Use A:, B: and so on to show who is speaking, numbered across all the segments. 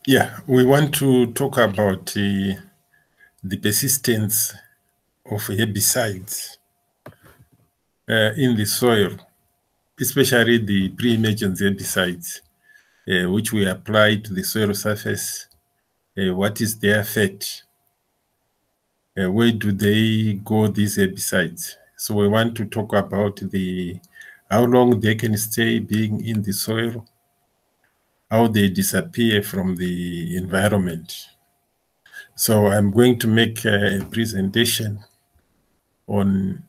A: Yeah, we want to talk about the persistence of herbicides in the soil, especially the pre-emergence herbicides, which we apply to the soil surface. What is their effect? Where do they go, these herbicides? So we want to talk about how long they can stay being in the soil, how they disappear from the environment. So I'm going to make a presentation on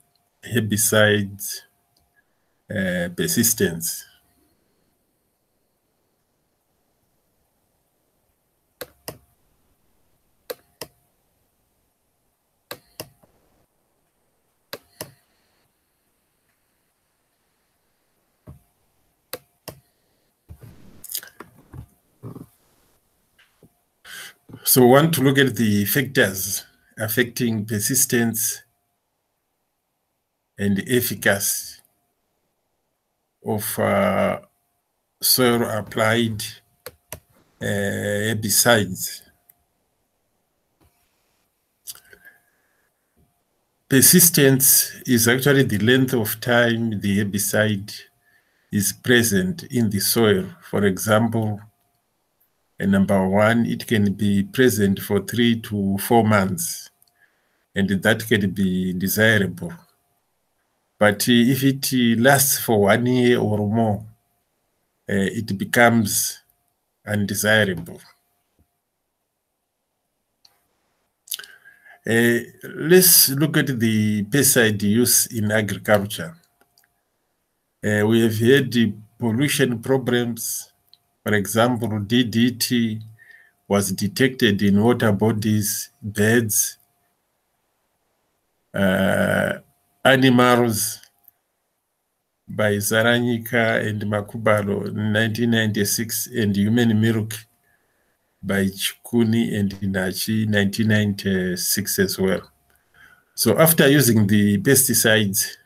A: herbicides persistence. So we want to look at the factors affecting persistence and efficacy of soil-applied herbicides. Persistence is actually the length of time the herbicide is present in the soil. For example, number one, it can be present for 3 to 4 months, and that can be desirable. But if it lasts for 1 year or more, it becomes undesirable. Let's look at the pesticide use in agriculture. We have had the pollution problems. For example, DDT was detected in water bodies, beds, animals by Zaranyika and Makubalo in 1996, and human milk by Chikuni and Inachi in 1996 as well. So after using the pesticides,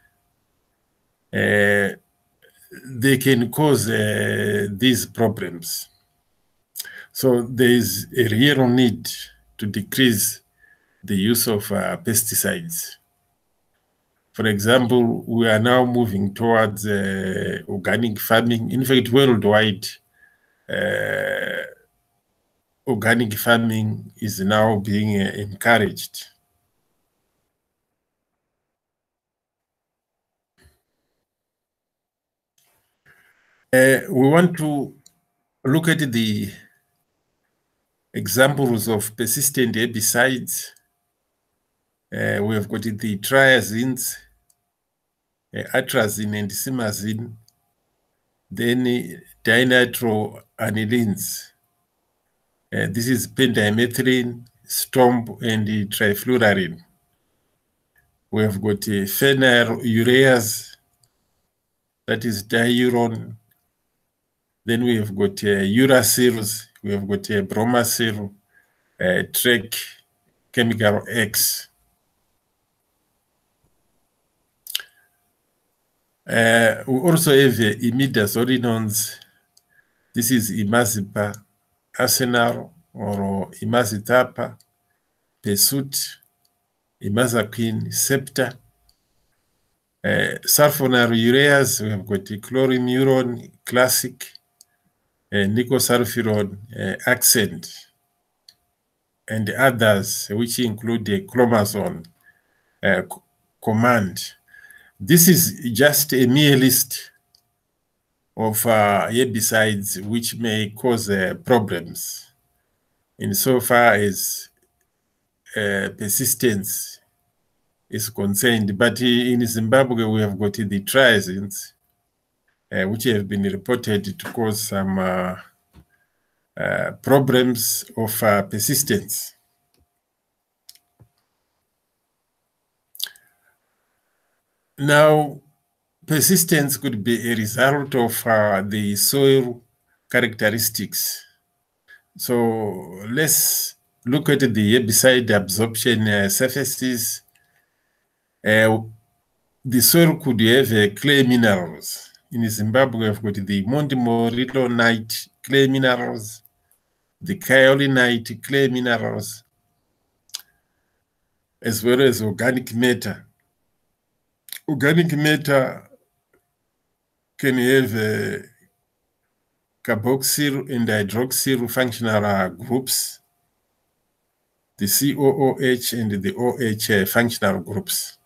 A: they can cause these problems. So there is a real need to decrease the use of pesticides. For example, we are now moving towards organic farming. In fact, worldwide, organic farming is now being encouraged. We want to look at the examples of persistent herbicides. We have got the triazines, atrazine and simazine, then dinitroanilines. This is pendimethalin, stomp, and trifluorine. We have got phenylureas, that is diuron. Then we have got uracils, we have got bromacil, Trek, chemical X. We also have imidazolinones. This is imazipa, arsenal, or imazitapa, pesut, imazaquine, septa. Sulfonylureas, we have got chlorimuron, classic, nicosulfuron, accent, and others, which include the chromazone, command. This is just a mere list of herbicides which may cause problems insofar as persistence is concerned. But in Zimbabwe, we have got the triazines, which have been reported to cause some problems of persistence. Now, persistence could be a result of the soil characteristics. So let's look at the herbicide absorption surfaces. The soil could have clay minerals. In Zimbabwe, we've got the montmorillonite clay minerals, the kaolinite, clay minerals, as well as organic matter. Organic matter can have carboxyl and hydroxyl functional groups, the COOH and the OH functional groups.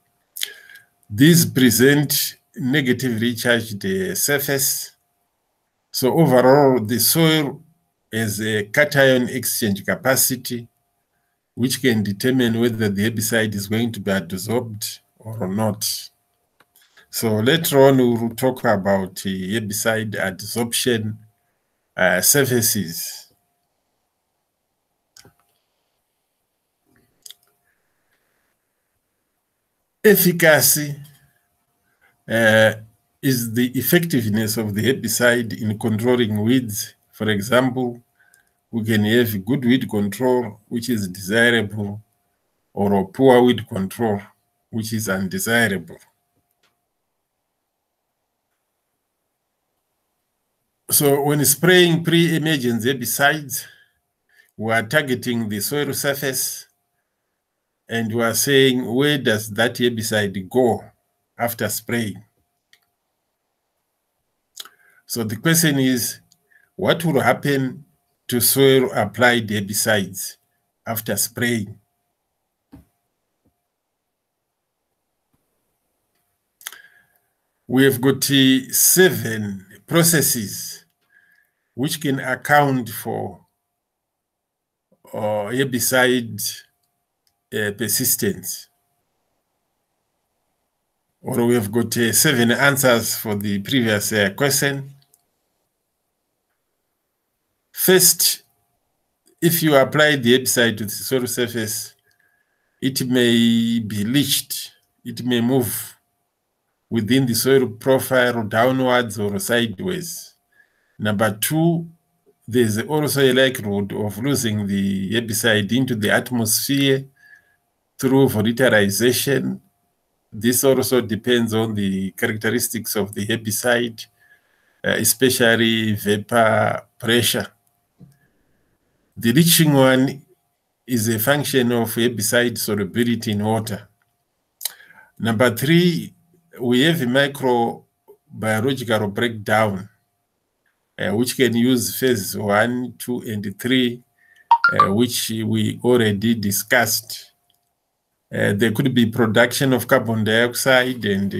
A: These present negatively charged surface. So overall, the soil has a cation exchange capacity, which can determine whether the herbicide is going to be adsorbed or not. So later on, we will talk about herbicide adsorption surfaces. Efficacy is the effectiveness of the herbicide in controlling weeds. For example, we can have good weed control, which is desirable, or a poor weed control, which is undesirable. So when spraying pre-emergence herbicides, we are targeting the soil surface, and we are saying, where does that herbicide go after spraying? So the question is, what will happen to soil applied herbicides after spraying? We have got 7 processes which can account for herbicide persistence. Or we have got 7 answers for the previous question. First, if you apply the herbicide to the soil surface, it may be leached. It may move within the soil profile downwards or sideways. Number 2, there's also a likelihood of losing the herbicide into the atmosphere through volatilization. This also depends on the characteristics of the herbicide, especially vapor pressure. The leaching one is a function of herbicide solubility in water. Number 3, we have a microbiological breakdown, which can use phase 1, 2, and 3, which we already discussed. There could be production of carbon dioxide and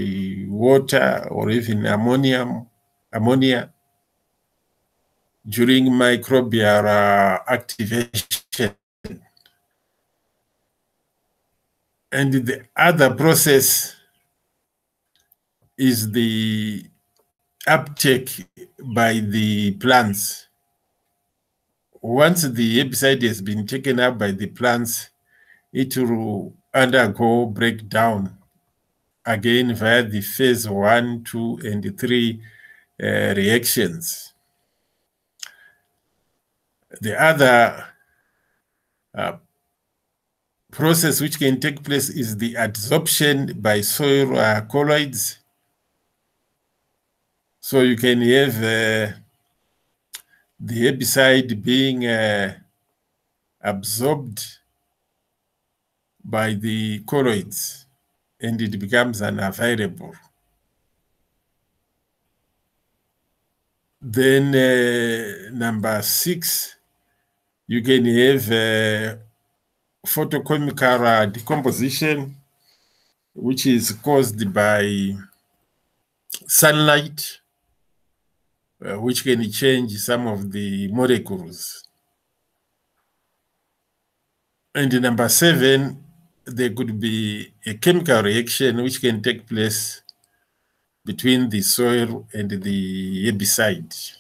A: water, or even ammonia during microbial activation. And the other process is the uptake by the plants. Once the herbicide has been taken up by the plants, it will undergo breakdown again via the phase 1, 2, and 3 reactions. The other process which can take place is the adsorption by soil colloids. So you can have the herbicide being absorbed by the colloids, and it becomes unavailable. Then number 6, you can have photochemical decomposition, which is caused by sunlight, which can change some of the molecules. And number 7, there could be a chemical reaction which can take place between the soil and the herbicide.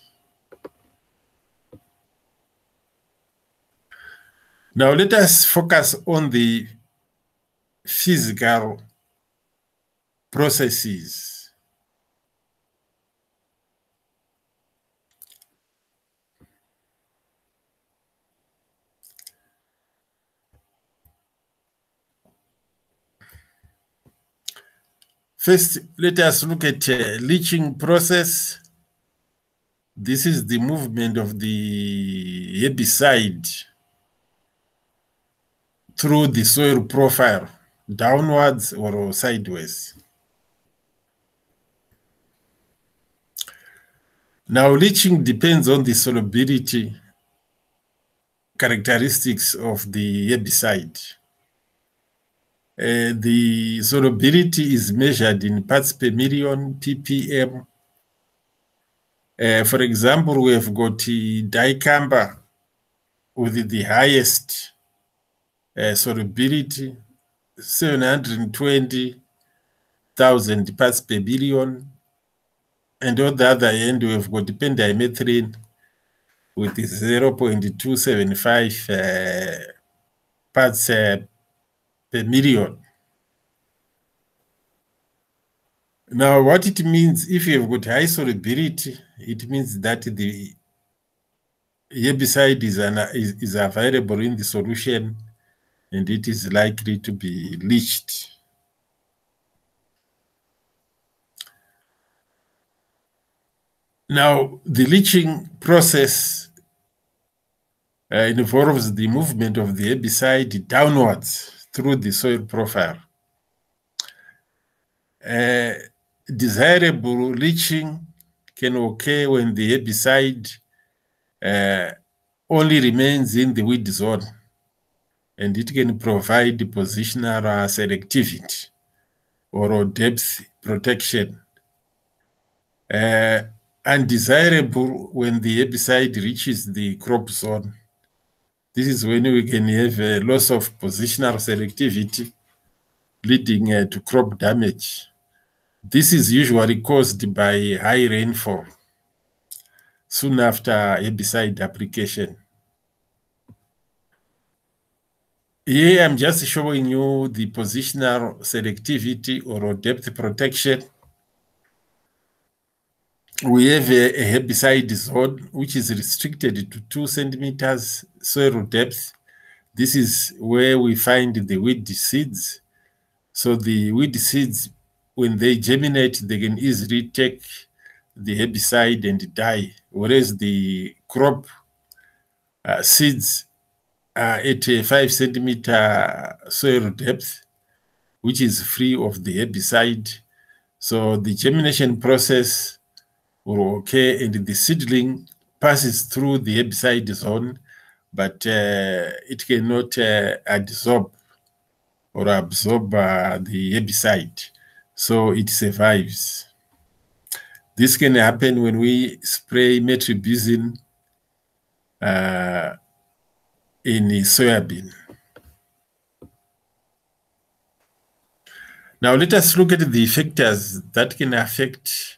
A: Now let us focus on the physical processes. First, let us look at leaching process. This is the movement of the herbicide through the soil profile, downwards or sideways. Now, leaching depends on the solubility characteristics of the herbicide. The solubility is measured in parts per million, ppm. For example, we have got dicamba with the highest solubility, 720,000 parts per billion. And on the other end, we have got pendimethalin with 0.275 parts per million. Now, what it means, if you have got high solubility, it means that the herbicide is available in the solution and it is likely to be leached. Now, the leaching process involves the movement of the herbicide downwards through the soil profile. Desirable leaching can occur when the herbicide only remains in the weed zone, and it can provide positional selectivity or depth protection. Undesirable when the herbicide reaches the crop zone. This is when we can have a loss of positional selectivity leading to crop damage. This is usually caused by high rainfall soon after herbicide application. Here I'm just showing you the positional selectivity or depth protection. We have a herbicide zone which is restricted to 2 centimeters soil depth. This is where we find the weed seeds. So the weed seeds, when they germinate, they can easily take the herbicide and die, whereas the crop seeds are at a 5 centimeter soil depth, which is free of the herbicide. So the germination process will occur and the seedling passes through the herbicide zone, but it cannot adsorb or absorb the herbicide, so it survives. This can happen when we spray metribuzin in soybean. Now let us look at the factors that can affect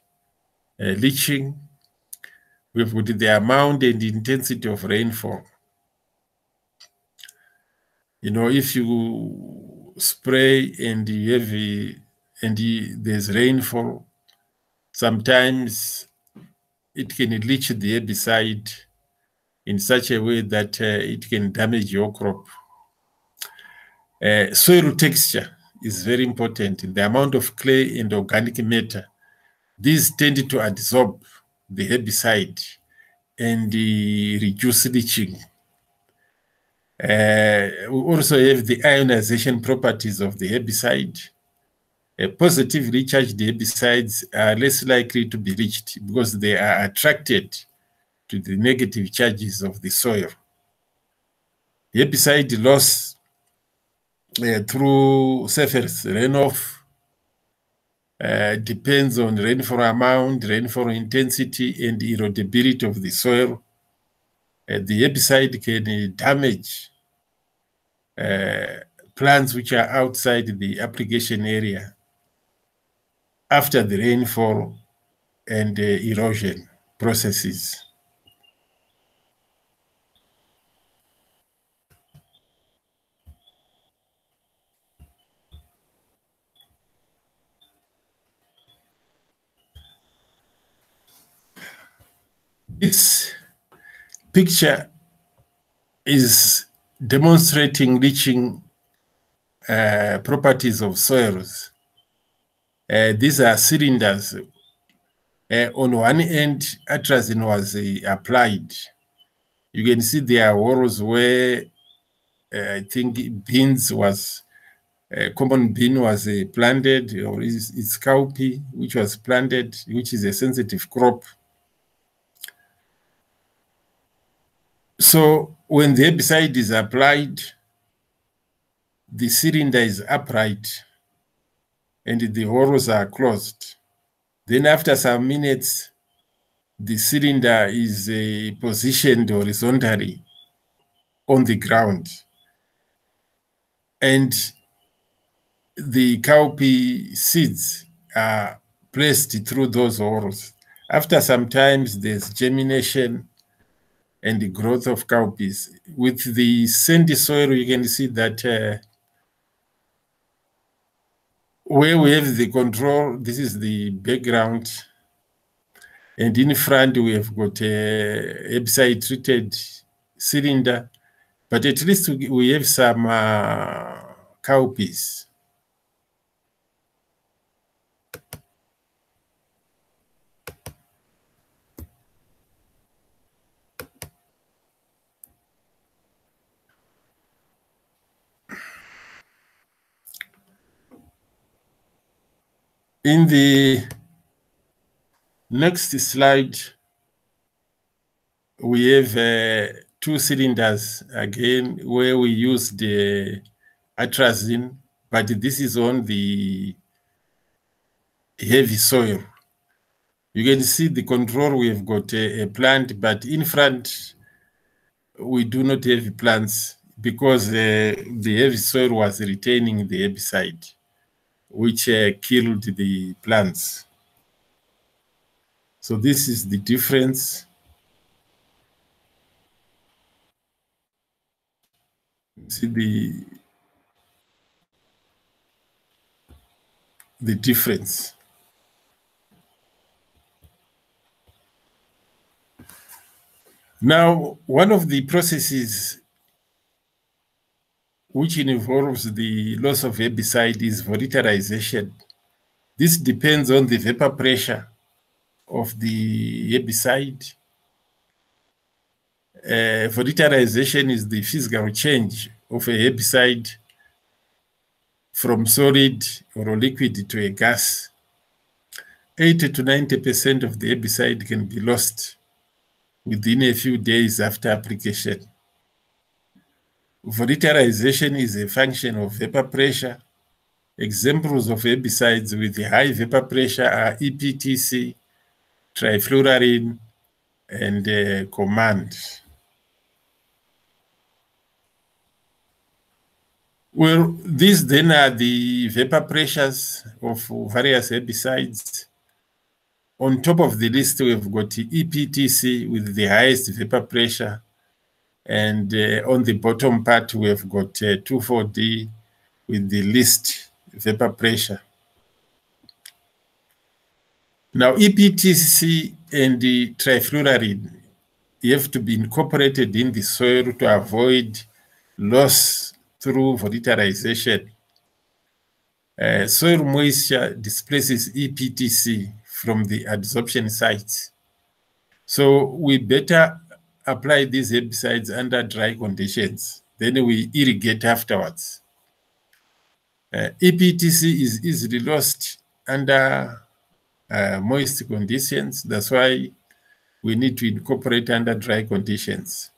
A: leaching. We've got the amount and intensity of rainfall. You know, if you spray and you have there's rainfall, sometimes it can leach the herbicide in such a way that it can damage your crop. Soil texture is very important. The amount of clay and organic matter, these tend to adsorb the herbicide and reduce leaching. We also have the ionization properties of the herbicide. Positively charged herbicides are less likely to be leached because they are attracted to the negative charges of the soil. Herbicide loss through surface runoff depends on rainfall amount, rainfall intensity, and erodibility of the soil. The herbicide can damage plants which are outside the application area after the rainfall and erosion processes. This picture is demonstrating leaching properties of soils. These are cylinders On one end, atrazine was applied. You can see there are rows where I think beans was, common bean was planted, or it's cowpea, which was planted, which is a sensitive crop. So when the herbicide is applied, the cylinder is upright and the rows are closed. Then after some minutes, the cylinder is positioned horizontally on the ground. And the cowpea seeds are placed through those holes. After some times, there's germination and the growth of cowpeas. With the sandy soil, you can see that where we have the control, this is the background. And in front, we have got a herbicide-treated cylinder. But at least we have some cowpeas. In the next slide, we have two cylinders again where we use the atrazine, but this is on the heavy soil. You can see the control, we have got a plant, but in front, we do not have plants because the heavy soil was retaining the herbicide, which killed the plants. So this is the difference. See the difference. Now, one of the processes which involves the loss of herbicide is volatilization. This depends on the vapor pressure of the herbicide. Volatilization is the physical change of a herbicide from solid or liquid to a gas. 80 to 90% of the herbicide can be lost within a few days after application. Volatilization is a function of vapor pressure. Examples of herbicides with high vapor pressure are EPTC, trifluralin, and command. Well, these then are the vapor pressures of various herbicides. On top of the list, we've got EPTC with the highest vapor pressure. And on the bottom part, we have got 2,4-D with the least vapor pressure. Now, EPTC and the trifluralin have to be incorporated in the soil to avoid loss through volatilization. Soil moisture displaces EPTC from the adsorption sites. So we better apply these herbicides under dry conditions. Then we irrigate afterwards. EPTC is easily lost under moist conditions. That's why we need to incorporate under dry conditions.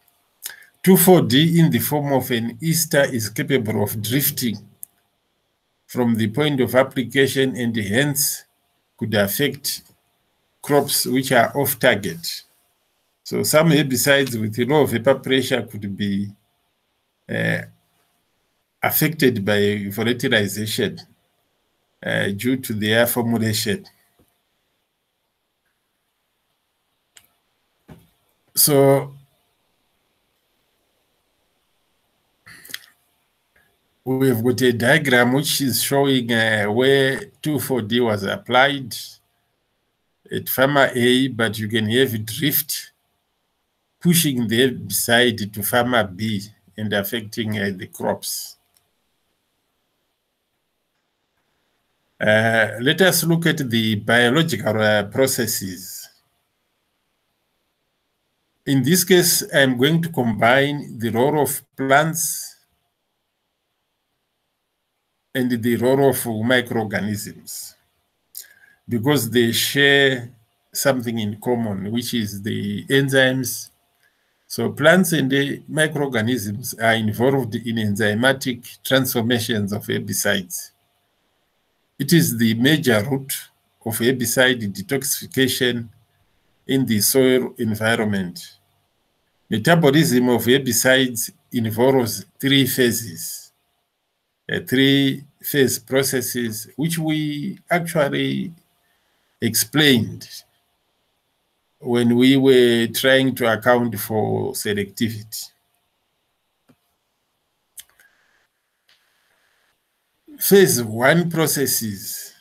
A: 2,4-D in the form of an ester is capable of drifting from the point of application and hence could affect crops which are off target. So some herbicides with low vapor pressure could be affected by volatilization due to their formulation. So we've got a diagram which is showing where 2,4-D was applied at farmer A, but you can have drift pushing the herbicide to farmer B and affecting the crops. Let us look at the biological processes. In this case, I'm going to combine the role of plants and the role of microorganisms because they share something in common, which is the enzymes. So plants and the microorganisms are involved in enzymatic transformations of herbicides. It is the major route of herbicide detoxification in the soil environment. Metabolism of herbicides involves three phases, three-phase processes, which we actually explained when we were trying to account for selectivity. Phase one processes.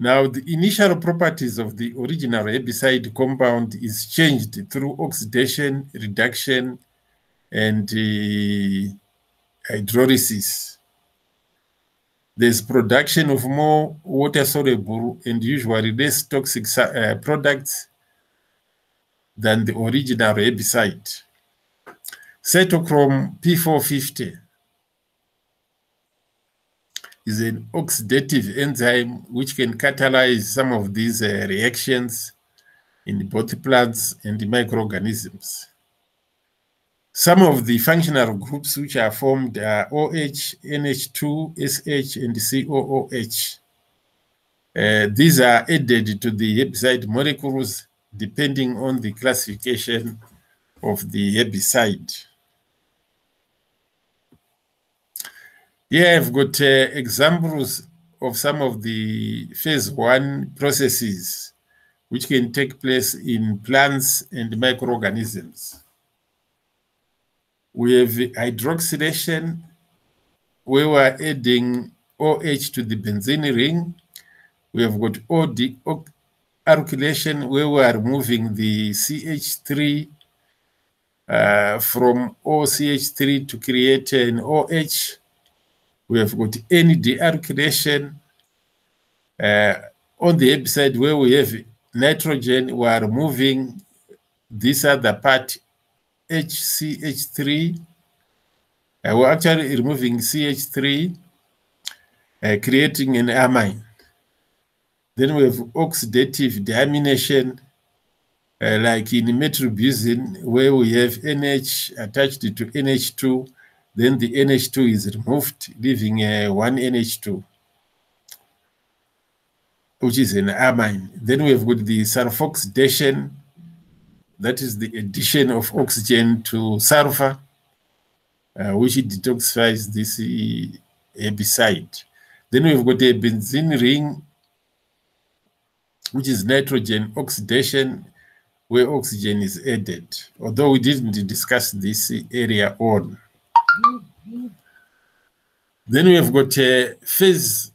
A: Now, the initial properties of the original herbicide compound is changed through oxidation, reduction, and hydrolysis. There's production of more water-soluble and usually less toxic products than the original herbicide. Cytochrome P450 is an oxidative enzyme which can catalyze some of these reactions in both plants and microorganisms. Some of the functional groups which are formed are OH, NH2, SH, and COOH. These are added to the herbicide molecules depending on the classification of the herbicide. Here I've got examples of some of the phase one processes which can take place in plants and microorganisms. We have hydroxylation, where we're adding OH to the benzene ring. We have got alkylation, where we are removing the CH3 from OCH3 to create an OH. We have got N-dealkylation. On the herbicide, where we have nitrogen, we are removing this other part, HCH3. We're actually removing CH3, creating an amine. Then we have oxidative deamination, like in metribuzin, where we have NH attached to NH2. Then the NH2 is removed, leaving one NH2, which is an amine. Then we have got the sulfoxidation, that is the addition of oxygen to sulfur, which detoxifies this herbicide. Then we've got a benzene ring, which is nitrogen oxidation, where oxygen is added, although we didn't discuss this area on. Then we have got a phase,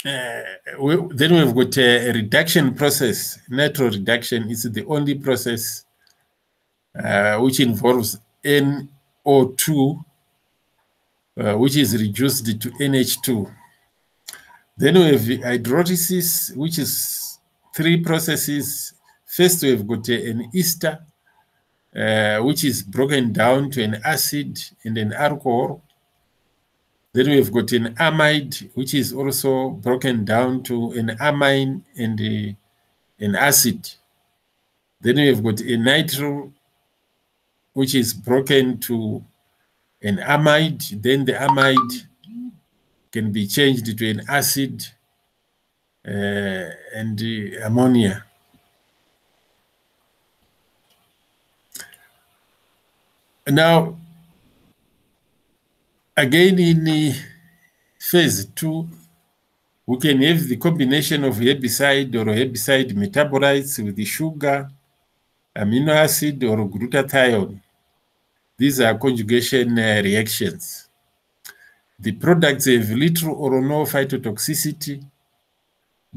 A: then we've got a reduction process. Nitro reduction is the only process which involves NO2, which is reduced to NH2. Then we have hydrolysis, which is three processes. First, we've got an ester, which is broken down to an acid and an alcohol. Then we've got an amide, which is also broken down to an amine and an acid. Then we've got a nitro, which is broken to an amide. Then the amide can be changed to an acid and ammonia. Now, again, in phase two, we can have the combination of herbicide or herbicide metabolites with the sugar, amino acid, or glutathione. These are conjugation reactions. The products have little or no phytotoxicity.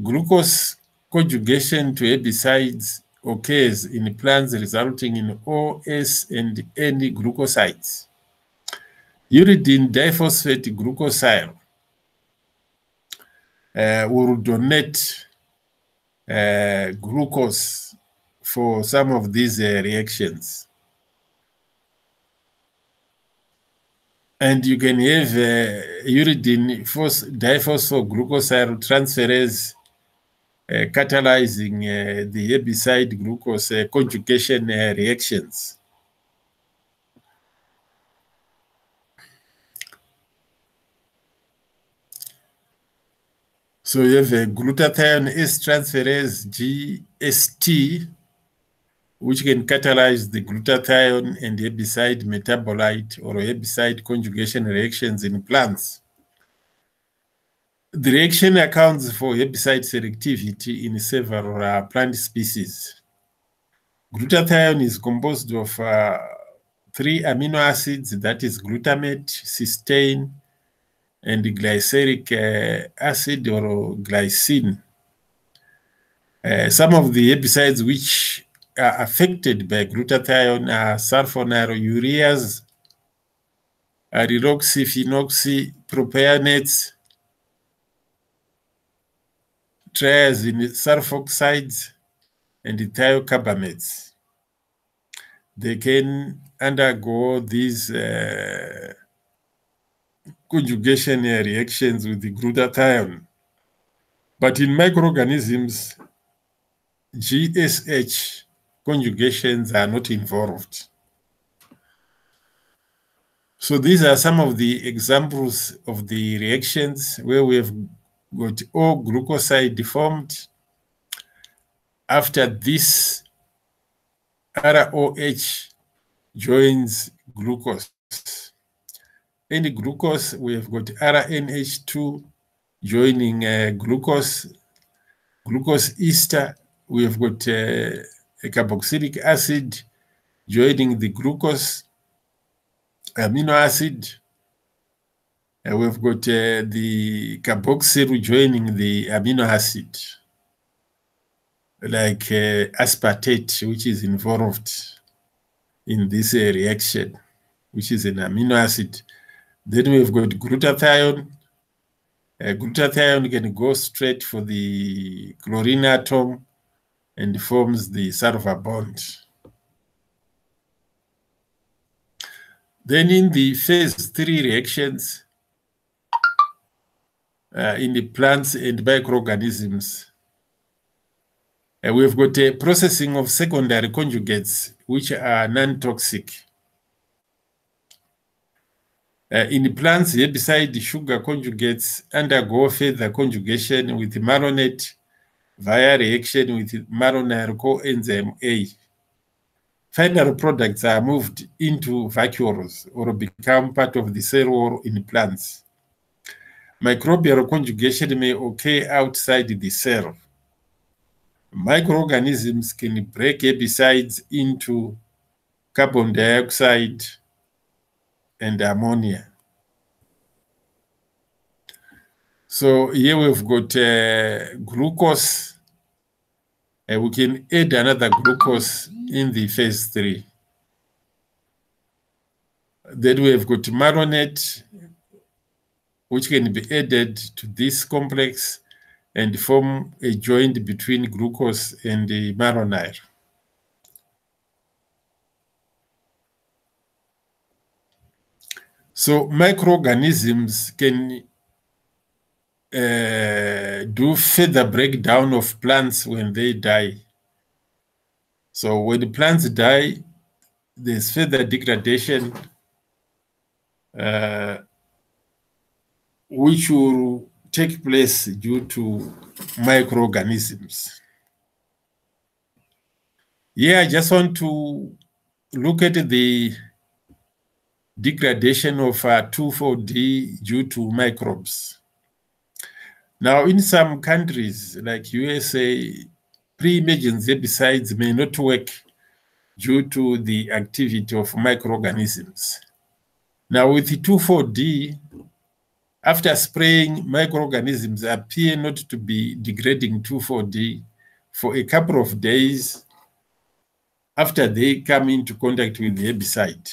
A: Glucose conjugation to herbicides occurs in plants resulting in OS and N-glucosides. Uridine diphosphate glucosyl will donate glucose for some of these reactions. And you can have uridine diphosphoglucosyl transferase catalyzing the herbicide glucose conjugation reactions. So you have a glutathione S transferase GST, which can catalyze the glutathione and herbicide metabolite or herbicide conjugation reactions in plants. The reaction accounts for herbicide selectivity in several plant species. Glutathione is composed of 3 amino acids, that is glutamate, cysteine, and glyceric acid or glycine. Some of the herbicides which are affected by glutathione are sulfonylureas, ariloxyphenoxypropionates, triazine sulfoxides, and thiocarbamates. They can undergo these conjugation reactions with the glutathione. But in microorganisms, GSH conjugations are not involved. So these are some of the examples of the reactions where we have got O glucoside formed. After this, ROH joins glucose. In glucose, we have got RNH2 joining glucose ester. We have got a carboxylic acid joining the glucose amino acid. We've got the carboxyl joining the amino acid, like aspartate, which is involved in this reaction, which is an amino acid. Then we've got glutathione. Glutathione can go straight for the chlorine atom and forms the sulfur bond. Then in the phase 3 reactions, in the plants and microorganisms, we've got a processing of secondary conjugates, which are non-toxic. In the plants, herbicide sugar conjugates undergo further conjugation with malonate via reaction with malonyl coenzyme A. Final products are moved into vacuoles or become part of the cell wall in plants. Microbial conjugation may occur outside the cell. Microorganisms can break herbicides into carbon dioxide and ammonia. So here we've got glucose. We can add another glucose in the phase 3. Then we have got malonate, which can be added to this complex and form a joint between glucose and the malonyl. So microorganisms can do further breakdown of plants when they die. So when the plants die, there's further degradation which will take place due to microorganisms. Here, I just want to look at the degradation of 2,4-D due to microbes. Now, in some countries like USA, pre-emergence herbicides may not work due to the activity of microorganisms. Now, with the 2,4-D, after spraying, microorganisms appear not to be degrading 2,4-D for a couple of days after they come into contact with the herbicide.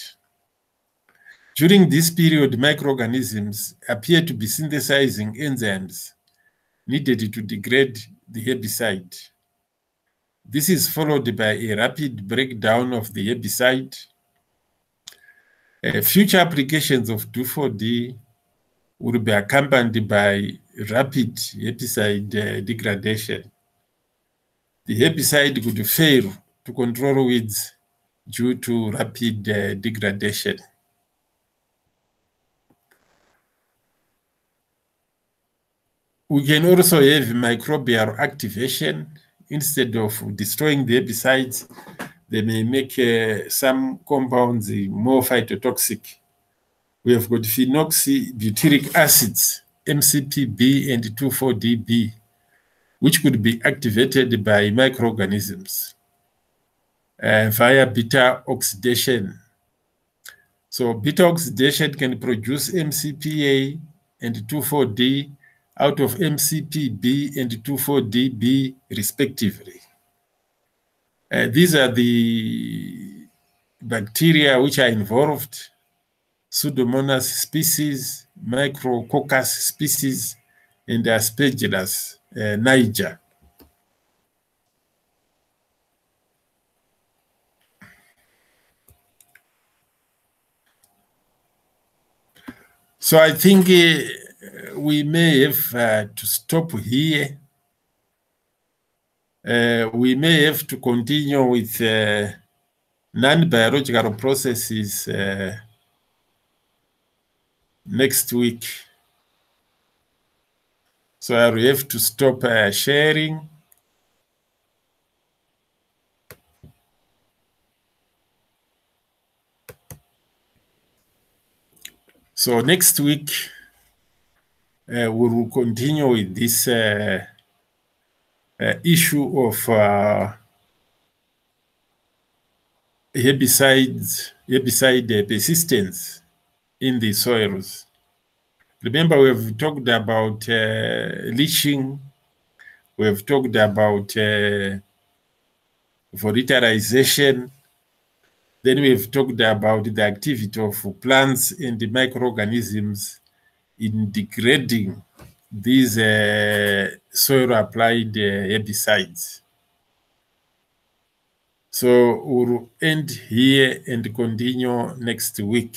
A: During this period, microorganisms appear to be synthesizing enzymes needed to degrade the herbicide. This is followed by a rapid breakdown of the herbicide. Future applications of 2,4-D will be accompanied by rapid herbicide degradation. The herbicide could fail to control weeds due to rapid degradation. We can also have microbial activation. Instead of destroying the herbicides, they may make some compounds more phytotoxic. We have got phenoxybutyric acids, MCPB and 2,4-DB, which could be activated by microorganisms via beta oxidation. So beta oxidation can produce MCPA and 2,4-D out of MCPB and 2,4-DB respectively. These are the bacteria which are involved: Pseudomonas species, Micrococcus species, and Aspergillus niger. So I think we may have to stop here. We may have to continue with non-biological processes next week. So I will have to stop sharing. So next week, we will continue with this issue of herbicide persistence in the soils. Remember, we have talked about leaching. We have talked about volatilization. Then we have talked about the activity of plants and the microorganisms in degrading these soil-applied herbicides. So we'll end here and continue next week.